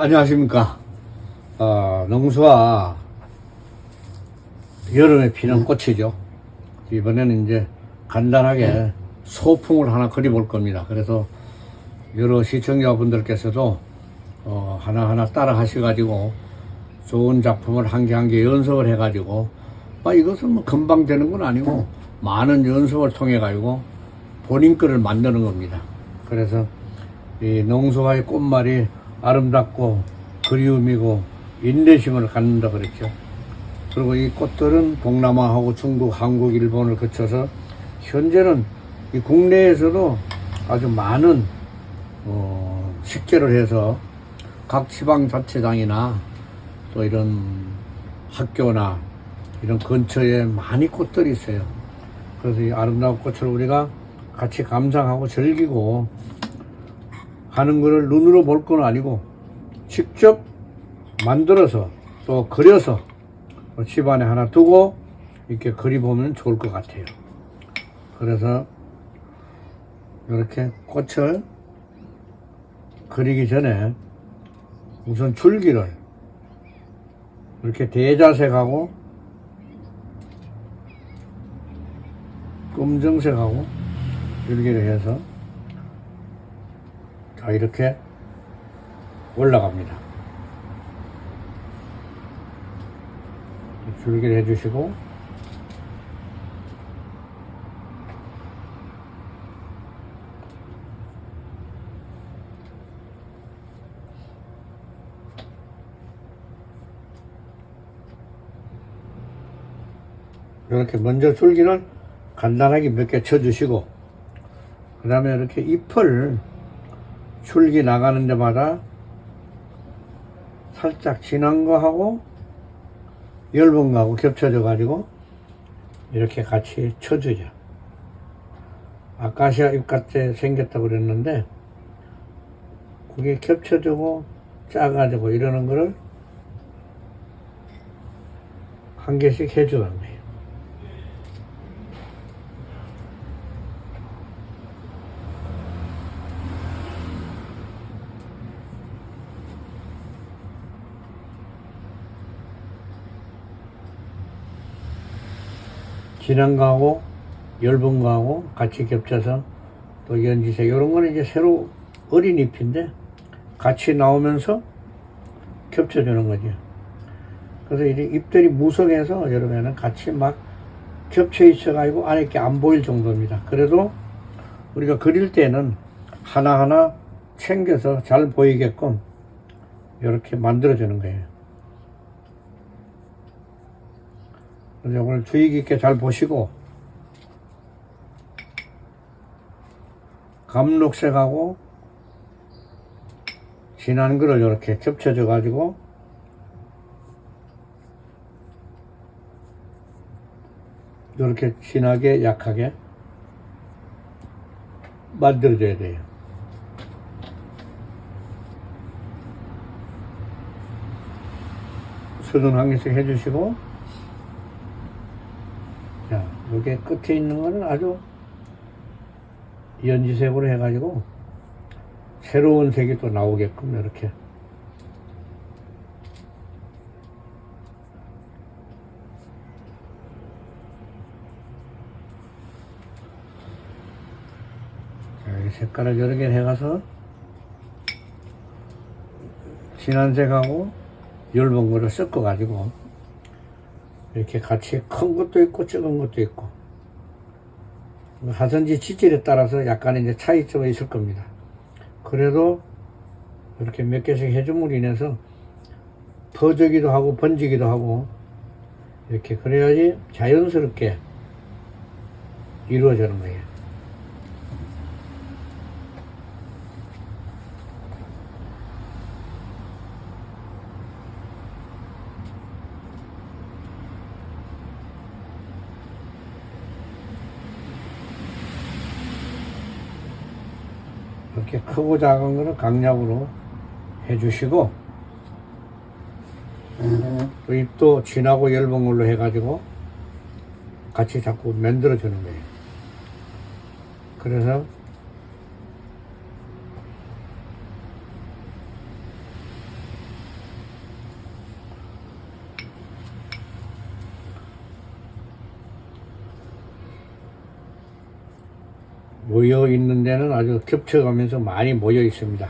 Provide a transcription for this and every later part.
안녕하십니까. 농수와 여름에 피는 꽃이죠. 이번에는 이제 간단하게 소풍을 하나 그려볼 겁니다. 그래서 여러 시청자분들께서도 하나하나 따라 하셔가지고 좋은 작품을 한 개 한 개 연습을 해가지고 이것은 뭐 금방 되는 건 아니고 많은 연습을 통해 가지고 본인 거를 만드는 겁니다. 그래서 이 농수와의 꽃말이 아름답고 그리움이고 인내심을 갖는다 그랬죠. 그리고 이 꽃들은 동남아하고 중국, 한국, 일본을 거쳐서 현재는 이 국내에서도 아주 많은 식재를 해서 각 지방자치장이나 또 이런 학교나 이런 근처에 많이 꽃들이 있어요. 그래서 이 아름다운 꽃을 우리가 같이 감상하고 즐기고 하는 것을 눈으로 볼 건 아니고 직접 만들어서 또 그려서 집안에 하나 두고 이렇게 그려보면 좋을 것 같아요. 그래서 이렇게 꽃을 그리기 전에 우선 줄기를 이렇게 대자색하고 검정색하고 줄기를 해서 자 이렇게 올라갑니다. 줄기를 해주시고 이렇게 먼저 줄기를 간단하게 몇 개 쳐주시고 그 다음에 이렇게 잎을 줄기 나가는 데마다 살짝 진한 거하고 엷은 거하고 겹쳐져 가지고 이렇게 같이 쳐주죠. 아카시아 잎 같이 생겼다고 그랬는데 그게 겹쳐지고 작아지고 이러는 거를 한 개씩 해주는 거예요. 진한 거하고 엷은 거하고 같이 겹쳐서 또 연지색 이런 거는 이제 새로 어린 잎인데 같이 나오면서 겹쳐주는 거죠. 그래서 이 잎들이 무성해서 여름에는 같이 막 겹쳐 있어 가지고 안에 게 안 보일 정도입니다. 그래도 우리가 그릴 때는 하나하나 챙겨서 잘 보이게끔 이렇게 만들어 주는 거예요. 그래서 이걸 주의 깊게 잘 보시고 감록색하고 진한 거를 이렇게 겹쳐져 가지고 이렇게 진하게 약하게 만들어줘야 돼요. 수분 한 개씩 해주시고 자, 여기 끝에 있는 거는 아주 연지색으로 해가지고 새로운 색이 또 나오게끔 이렇게 자, 이 색깔을 여러 개 해가서 진한 색하고 엷은 거를 섞어 가지고 이렇게 같이 큰 것도 있고 작은 것도 있고 하든지 지질에 따라서 약간의 이제 차이점이 있을 겁니다. 그래도 이렇게 몇 개씩 해줌으로 인해서 퍼지기도 하고 번지기도 하고 이렇게 그래야지 자연스럽게 이루어지는 거예요. 이렇게 크고 작은 거는 강약으로 해주시고 또 잎도 진하고 엷은 걸로 해가지고 같이 자꾸 만들어 주는 거예요. 그래서 모여 있는 데는 아주 겹쳐가면서 많이 모여 있습니다.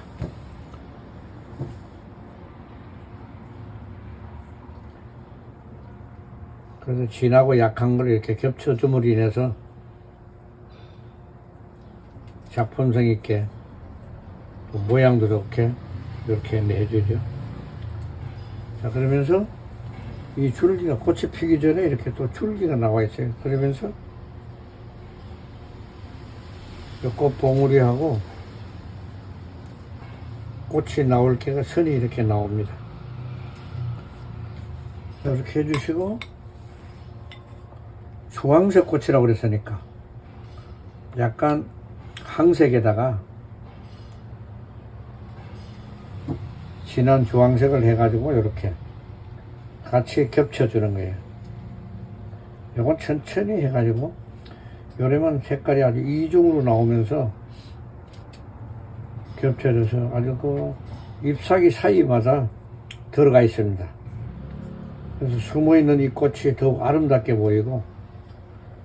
그래서 진하고 약한 걸 이렇게 겹쳐줌으로 인해서 작품성 있게 또 모양도 좋게 이렇게 내주죠. 자, 그러면서 이 줄기가 꽃이 피기 전에 이렇게 또 줄기가 나와 있어요. 그러면서 이 꽃 봉우리하고 꽃이 나올 게가 선이 이렇게 나옵니다. 자, 이렇게 해주시고 주황색 꽃이라고 그랬으니까 약간 항색에다가 진한 주황색을 해가지고 이렇게 같이 겹쳐주는 거예요. 이건 천천히 해가지고 요래만 색깔이 아주 이중으로 나오면서 겹쳐져서 아주 그 잎사귀 사이마다 들어가 있습니다. 그래서 숨어있는 이 꽃이 더욱 아름답게 보이고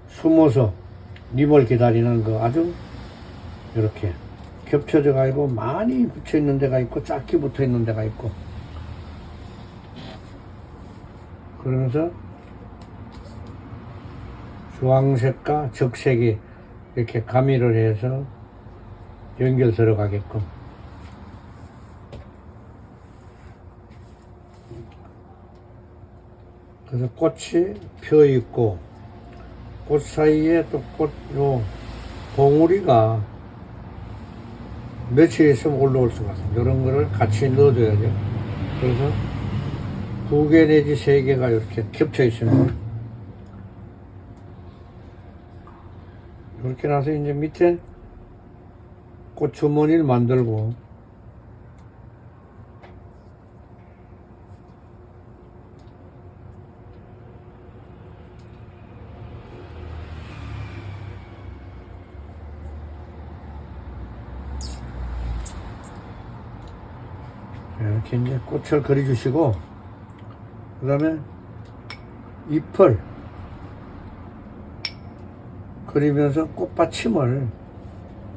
숨어서 님을 기다리는 거 아주 이렇게 겹쳐져 가지고 많이 붙여 있는 데가 있고 작게 붙어 있는 데가 있고 그러면서 주황색과 적색이 이렇게 가미를 해서 연결 들어가게끔 그래서 꽃이 펴 있고 꽃 사이에 또 꽃 요 봉우리가 며칠 있으면 올라올 수가 있습니다. 이런 거를 같이 넣어줘야죠. 그래서 2개 내지 3개가 이렇게 겹쳐 있습니다. 이렇게 나서 이제 밑에 꽃 주머니를 만들고 이렇게 이제 꽃을 그려주시고 그 다음에 잎을 그리면서 꽃받침을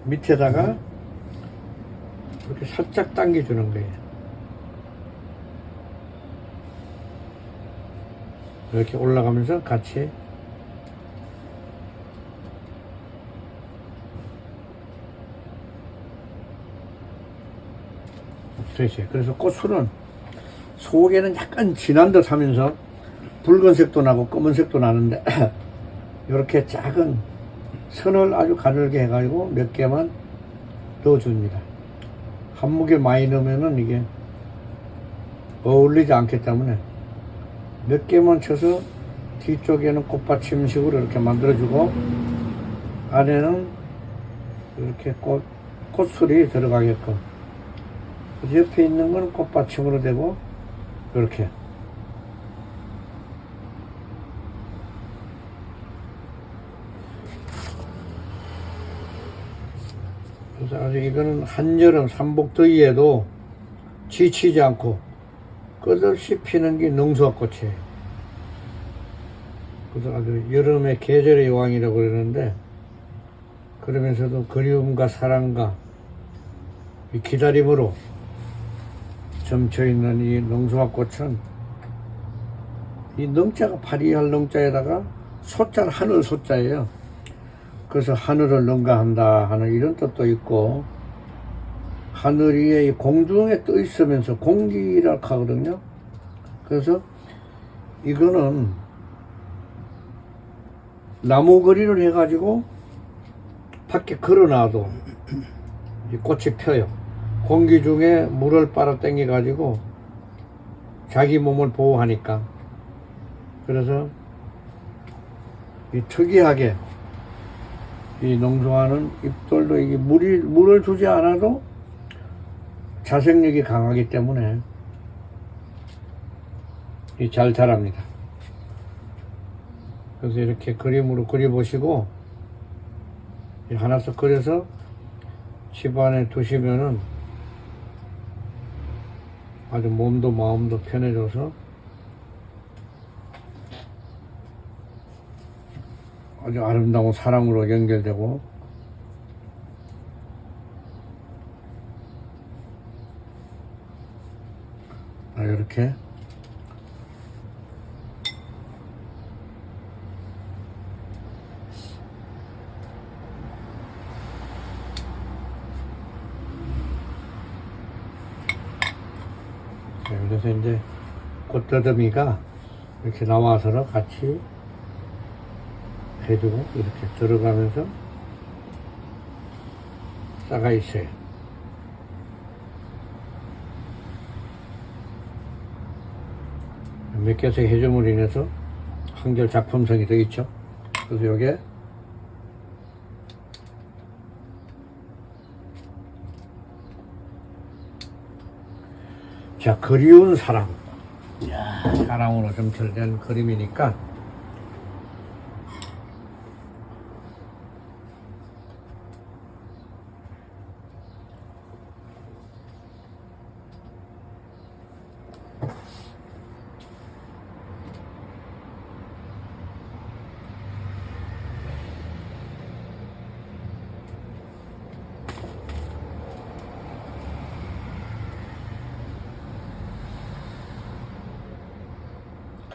밑에다가 이렇게 살짝 당겨주는 거예요. 이렇게 올라가면서 같이 됐어요. 그래서 꽃술은 속에는 약간 진한 듯 하면서 붉은색도 나고 검은색도 나는데 이렇게 작은 선을 아주 가늘게 해가지고 몇 개만 넣어줍니다. 한 무게 많이 넣으면은 이게 어울리지 않기 때문에 몇 개만 쳐서 뒤쪽에는 꽃받침식으로 이렇게 만들어주고 안에는 이렇게 꽃술이 들어가게끔 옆에 있는 건 꽃받침으로 되고 이렇게 그래서 아주 이거는 한여름 삼복더위에도 지치지 않고 끝없이 피는 게 능수화꽃이에요. 그래서 아주 여름의 계절의 여왕이라고 그러는데 그러면서도 그리움과 사랑과 이 기다림으로 점쳐있는 이 능수화꽃은 이 능자가 파리할 능자에다가 소자는 하늘 소자예요. 그래서 하늘을 능가한다 하는 이런 뜻도 있고 하늘 위에 공중에 떠 있으면서 공기라고 하거든요. 그래서 이거는 나무 거리를 해가지고 밖에 걸어놔도 이 꽃이 펴요. 공기 중에 물을 빨아 당겨 가지고 자기 몸을 보호하니까. 그래서 이 특이하게 이 농수화는 잎들도 이게 물을 주지 않아도 자생력이 강하기 때문에 잘 자랍니다. 그래서 이렇게 그림으로 그려보시고 하나씩 그려서 집안에 두시면은 아주 몸도 마음도 편해져서 아주 아름다운 사랑으로 연결되고 이렇게 그래서 이제 꽃더듬이가 이렇게 나와서 같이 해주고 이렇게 들어가면서 싸가 있어요. 몇 개씩 해줌으로 인해서 한결 작품성이 더 있죠. 그래서 요게 자, 그리운 사랑. 이야, 사랑으로 점철된 그림이니까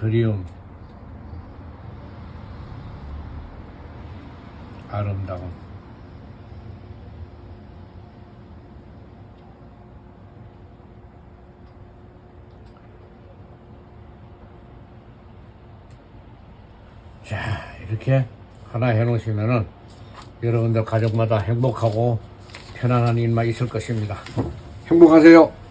그리움, 아름다움. 자, 이렇게 하나 해놓으시면은 여러분들 가족마다 행복하고 편안한 일만 있을 것입니다. 행복하세요.